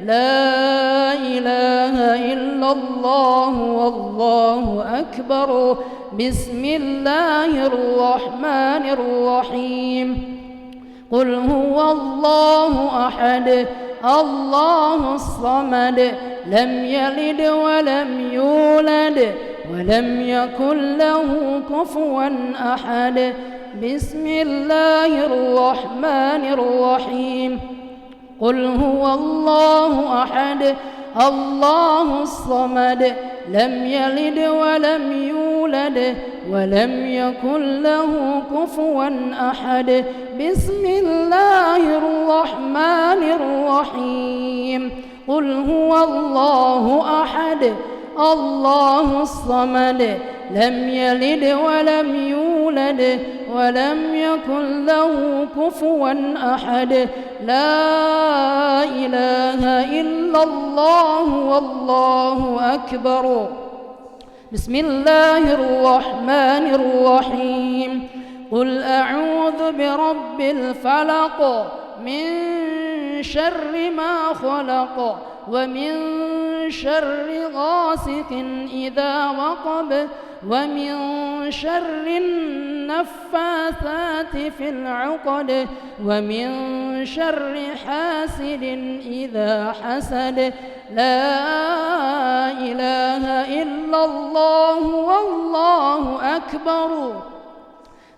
لا إله إلا الله والله أكبر بسم الله الرحمن الرحيم قل هو الله أحد الله الصمد لم يلد ولم يولد ولم يكن له كفوا أحد بسم الله الرحمن الرحيم قل هو الله أحد الله الصمد لم يلد ولم يولد ولم يكن له كفوا أحد بسم الله الرحمن الرحيم قل هو الله أحد الله الصمد لم يلد ولم يولد ولم يكن له كفوا أحد لا إله إلا الله والله أكبر بسم الله الرحمن الرحيم قل أعوذ برب الفلق من شر ما خلق ومن شر غاسق إذا وقب ومن شر النفاثات في العقد ومن شر حاسد إذا حسد لا إله إلا الله والله أكبر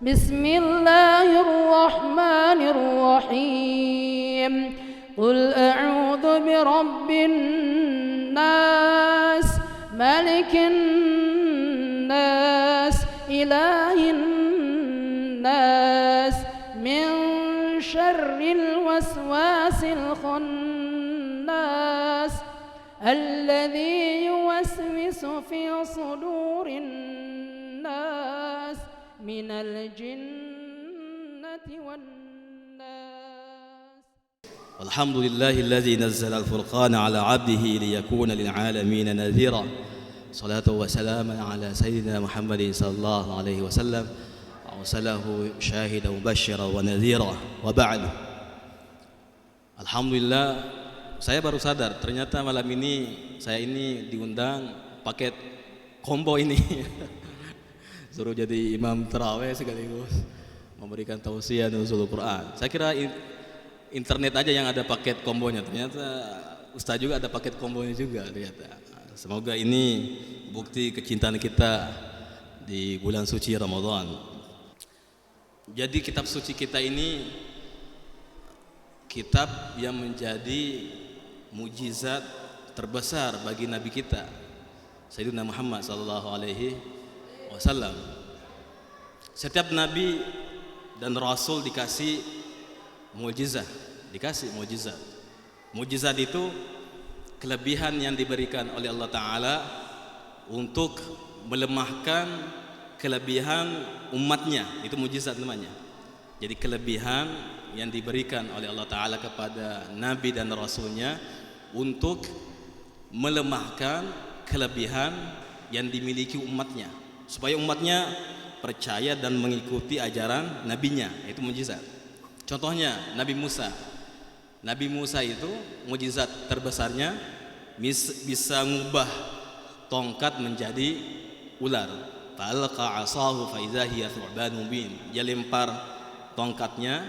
بسم الله الرحمن الرحيم قل أعوذ برب الناس ملك الناس إله الناس من شر الوسواس الخناس الذي يوسوس في صدور الناس من الجنة والناس. الحمد لله الذي نزل الفرقان على عبده ليكون للعالمين نذيرا. صلاة وسلاما على سيدنا محمد صلى الله عليه وسلم أرسله شاهدا مبشرا ونذيرا. وبعد. Alhamdulillah, saya baru sadar ternyata malam ini saya ini diundang paket combo ini. Suruh jadi imam tarawih sekaligus memberikan tausiah nuzul Quran. Saya kira internet aja yang ada paket kombonya, ternyata Ustaz juga ada paket kombonya juga ternyata. Semoga ini bukti kecintaan kita di bulan suci Ramadan. Jadi kitab suci kita ini kitab yang menjadi mujizat terbesar bagi Nabi kita Sayyidina Muhammad sallallahu alaihi wasallam. Setiap Nabi dan Rasul dikasih mujizat. Mujizat itu kelebihan yang diberikan oleh Allah Ta'ala untuk melemahkan kelebihan umatnya. Itu mujizat namanya. Jadi kelebihan yang diberikan oleh Allah Ta'ala kepada Nabi dan Rasulnya untuk melemahkan kelebihan yang dimiliki umatnya, supaya umatnya percaya dan mengikuti ajaran nabinya. Itu mujizat. Contohnya Nabi Musa. Nabi Musa itu mujizat terbesarnya bisa mengubah tongkat menjadi ular. Falqa 'asahu fa idza hiya thu'banun mubin. Dia lempar tongkatnya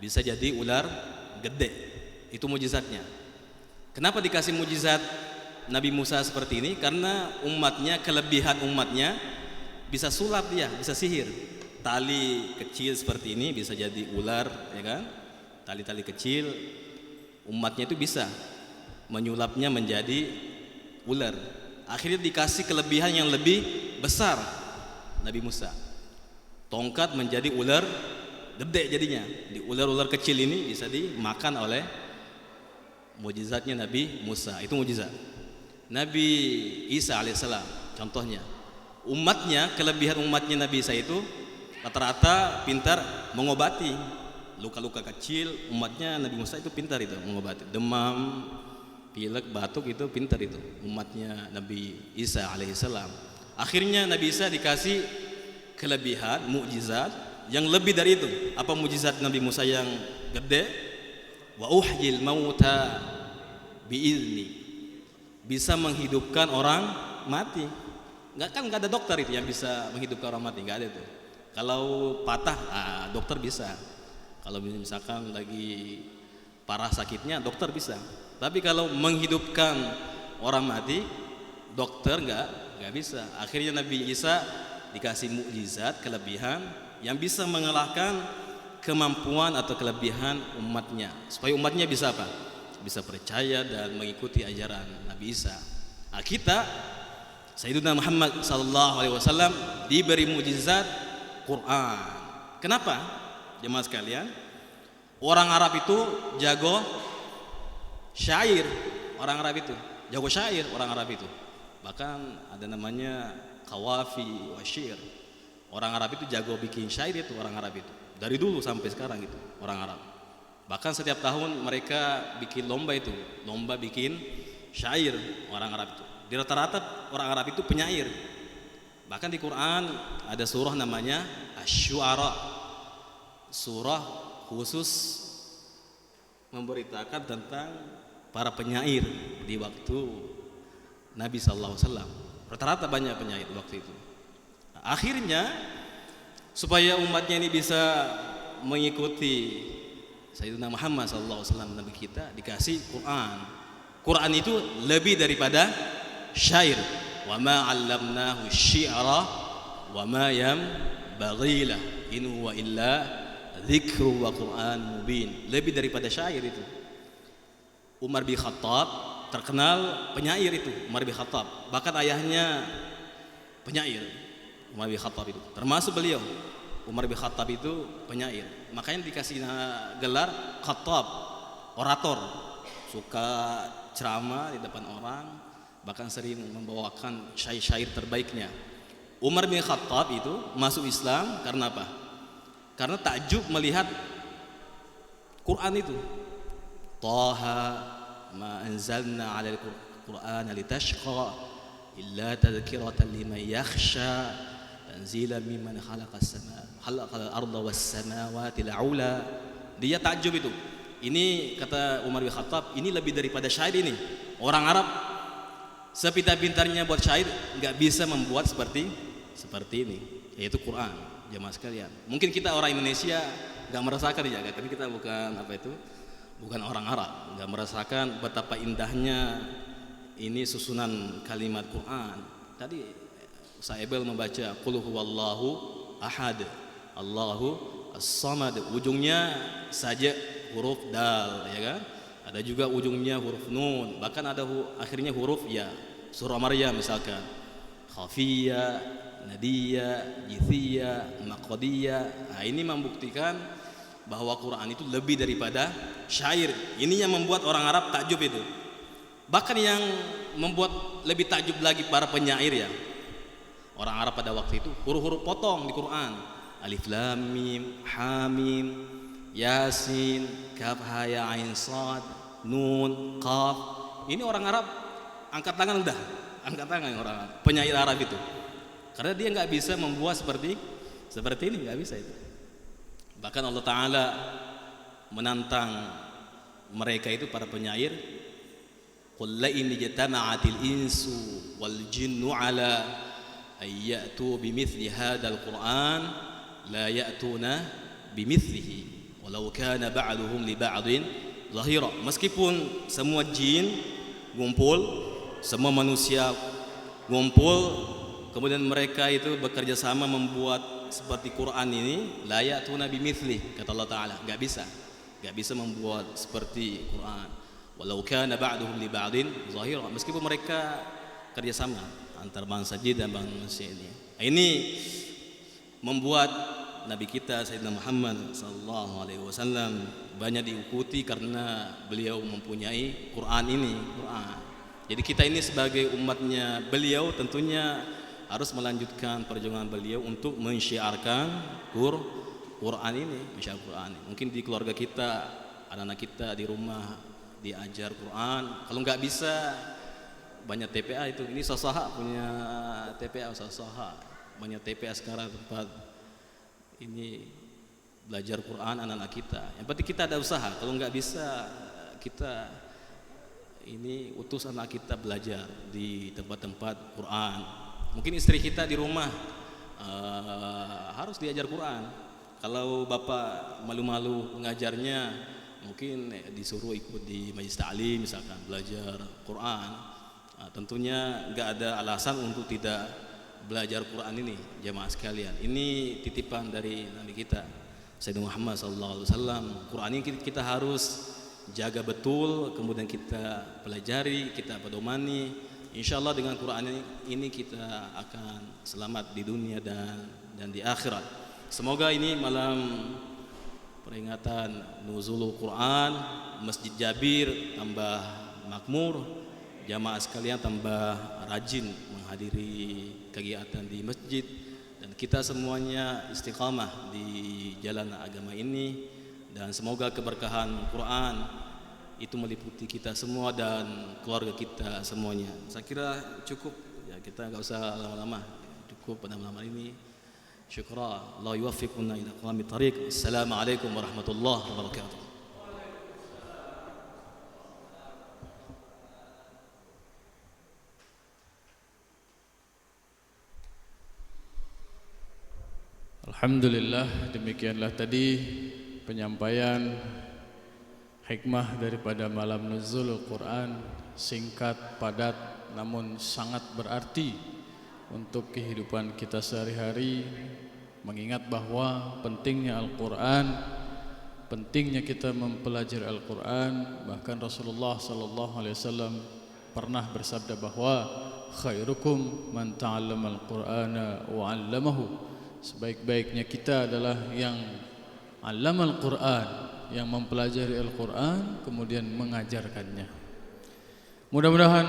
bisa jadi ular gede. Itu mujizatnya. Kenapa dikasih mujizat Nabi Musa seperti ini? Karena umatnya, kelebihan umatnya bisa sulap dia, bisa sihir. Tali kecil seperti ini bisa jadi ular, ya kan? Tali-tali kecil umatnya itu bisa menyulapnya menjadi ular. Akhirnya dikasih kelebihan yang lebih besar Nabi Musa. Tongkat menjadi ular gede jadinya. Di ular-ular kecil ini bisa dimakan oleh mujizatnya Nabi Musa. Itu mujizat. Nabi Isa alaihissalam contohnya. Umatnya, kelebihan umatnya Nabi Isa itu rata-rata pintar mengobati luka-luka kecil. Umatnya Nabi Musa itu pintar itu mengobati demam, pilek, batuk, itu pintar itu umatnya Nabi Isa alaihissalam. Akhirnya Nabi Isa dikasih kelebihan, mukjizat yang lebih dari itu. Apa mukjizat Nabi Musa yang gede? Wa uhyil mauta biizni, bisa menghidupkan orang mati. Nggak ada dokter itu yang bisa menghidupkan orang mati, nggak ada itu. Kalau patah, dokter bisa. Kalau misalkan lagi parah sakitnya, dokter bisa. Tapi kalau menghidupkan orang mati, dokter nggak bisa. Akhirnya Nabi Isa dikasih mukjizat, kelebihan yang bisa mengalahkan kemampuan atau kelebihan umatnya, supaya umatnya bisa apa? Bisa percaya dan mengikuti ajaran Nabi Isa. Nah, kita Sayyidina Muhammad sallallahu alaihi wasallam diberi mukjizat Quran. Kenapa? Jemaah sekalian, orang Arab itu jago syair. Orang Arab itu jago syair, orang Arab itu. Bahkan ada namanya qawafi wa syair. Orang Arab itu jago bikin syair itu, orang Arab itu. Dari dulu sampai sekarang itu orang Arab. Bahkan setiap tahun mereka bikin lomba itu, lomba bikin syair orang Arab itu. Di rata-rata orang Arab itu penyair. Bahkan di Quran ada surah namanya Asy-Syu'ara. Surah khusus memberitakan tentang para penyair di waktu Nabi sallallahu alaihi wasallam. Rata-rata banyak penyair waktu itu. Akhirnya supaya umatnya ini bisa mengikuti Sayyidina Muhammad sallallahu alaihi wasallam, Nabi kita dikasih Quran. Quran itu lebih daripada syair. Wa ma 'allamnahu syi'ra wa ma yanbaghi lah in huwa illa dzikru wa Qur'an mubin. Lebih daripada syair itu. Umar bin Khattab terkenal penyair itu, Umar bin Khattab. Bahkan ayahnya penyair. Umar bin Khattab itu, termasuk beliau Umar bin Khattab itu penyair. Makanya dikasih gelar Khattab, orator, suka ceramah di depan orang, bahkan sering membawakan syair-syair terbaiknya. Umar bin Khattab itu masuk Islam karena apa? Karena takjub melihat Quran itu. Taha ma anzalna 'alal Qur'ana litashqa illa tadhkiratan liman yakhsha tanzilan mimman khalaqal arda was samawati al-'ula. Dia takjub itu. Ini kata Umar bin Khattab, ini lebih daripada syair ini. Orang Arab sepintar-pintarnya buat syair nggak bisa membuat seperti ini, yaitu Quran. Jemaah sekalian, mungkin kita orang Indonesia nggak merasakan ya, karena kita bukan orang Arab, nggak merasakan betapa indahnya ini susunan kalimat Quran. Tadi Ustaz Ebel membaca Qul huwallahu ahad, Allahu as-samad, ujungnya saja huruf dal, ya kan? Ada juga ujungnya huruf nun, bahkan ada akhirnya huruf ya. Surah Maryam misalkan, khafiyya, nadiyya, jithiyya, maqdiyya. Nah, ini membuktikan bahwa Quran itu lebih daripada syair. Ini yang membuat orang Arab takjub itu. Bahkan yang membuat lebih takjub lagi para penyair ya. Orang Arab pada waktu itu huruf-huruf potong di Quran. Alif lam mim, ha mim, yasin, kaf ha ya ain sad, nun, qaf. Ini orang Arab angkat tangan udah. Angkat tangan orang Arab, penyair Arab itu. Karena dia nggak bisa membuat seperti ini, nggak bisa itu. Bahkan Allah Ta'ala menantang mereka itu para penyair, qul la in jatama'atil insu wal jinnu ala ay ya'tu bimithli hadzal Qur'an la ya'tuna bimithlihi walau kana ba'duhum li ba'din zahira. Meskipun semua jin ngumpul, semua manusia ngumpul, kemudian mereka itu bekerja sama membuat seperti Quran ini, la ya'tuna bimithli, kata Allah Ta'ala, enggak bisa membuat seperti Quran. Walau kana ba'duhum li ba'din zahira, meskipun mereka kerjasama antar bangsa jin dan bangsa ini. Ini membuat Nabi kita Sayyidina Muhammad sallallahu alaihi wasallam banyak diikuti karena beliau mempunyai Quran ini, Quran. Jadi kita ini sebagai umatnya beliau tentunya harus melanjutkan perjuangan beliau untuk mensyiarkan Quran ini, mensyiar Quran. Mungkin di keluarga kita, anak-anak kita di rumah diajar Quran. Kalau nggak bisa, banyak TPA itu. Ini Sasaha punya TPA, Sasaha banyak TPA sekarang tempat ini belajar Quran anak-anak kita. Yang penting kita ada usaha. Kalau nggak bisa, kita ini utus anak kita belajar di tempat-tempat Quran. Mungkin istri kita di rumah harus diajar Quran. Kalau bapak malu-malu mengajarnya, mungkin disuruh ikut di majelis ta'lim misalkan belajar Quran. Tentunya nggak ada alasan untuk tidak belajar Quran ini, jamaah sekalian. Ini titipan dari Nabi kita Sayyidina Muhammad SAW. Quran ini kita harus jaga betul, kemudian kita pelajari, kita pedomani. Insya Allah dengan Quran ini kita akan selamat di dunia dan di akhirat. Semoga ini malam peringatan Nuzulul Quran, Masjid Jabir tambah makmur, jamaah sekalian tambah rajin menghadiri kegiatan di masjid, dan kita semuanya istiqamah di jalan agama ini, dan semoga keberkahan Quran itu meliputi kita semua dan keluarga kita semuanya. Saya kira cukup ya, kita nggak usah lama-lama, cukup pada malam ini. Syukran, Allah yuwaffiquna ila aqwamit thariq. Assalamualaikum warahmatullahi wabarakatuh. Alhamdulillah, demikianlah tadi penyampaian hikmah daripada malam nuzulul Quran, singkat, padat, namun sangat berarti untuk kehidupan kita sehari-hari, mengingat bahwa pentingnya Al-Quran, pentingnya kita mempelajari Al-Quran. Bahkan Rasulullah SAW pernah bersabda bahwa khairukum man ta'allama al-Qur'ana wa 'allamahu. Sebaik-baiknya kita adalah yang 'allama al-Qur'an, yang mempelajari Al-Quran kemudian mengajarkannya. Mudah-mudahan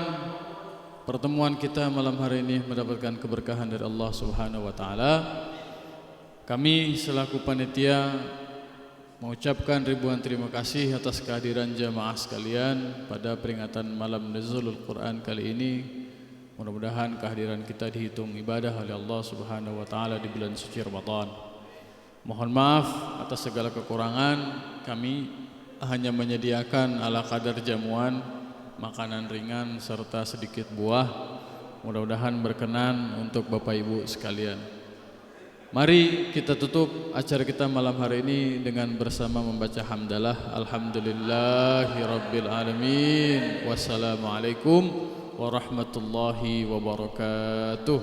pertemuan kita malam hari ini mendapatkan keberkahan dari Allah Subhanahu wa taala. Kami selaku panitia mengucapkan ribuan terima kasih atas kehadiran jamaah sekalian pada peringatan malam Nuzulul Quran kali ini. Mudah-mudahan kehadiran kita dihitung ibadah oleh Allah Subhanahu wa taala di bulan suci Ramadan. Mohon maaf atas segala kekurangan. Kami hanya menyediakan ala kadar jamuan, makanan ringan serta sedikit buah. Mudah-mudahan berkenan untuk Bapak Ibu sekalian. Mari kita tutup acara kita malam hari ini dengan bersama membaca hamdalah. Alhamdulillahirabbil alamin. Wassalamualaikum warahmatullahi wabarakatuh.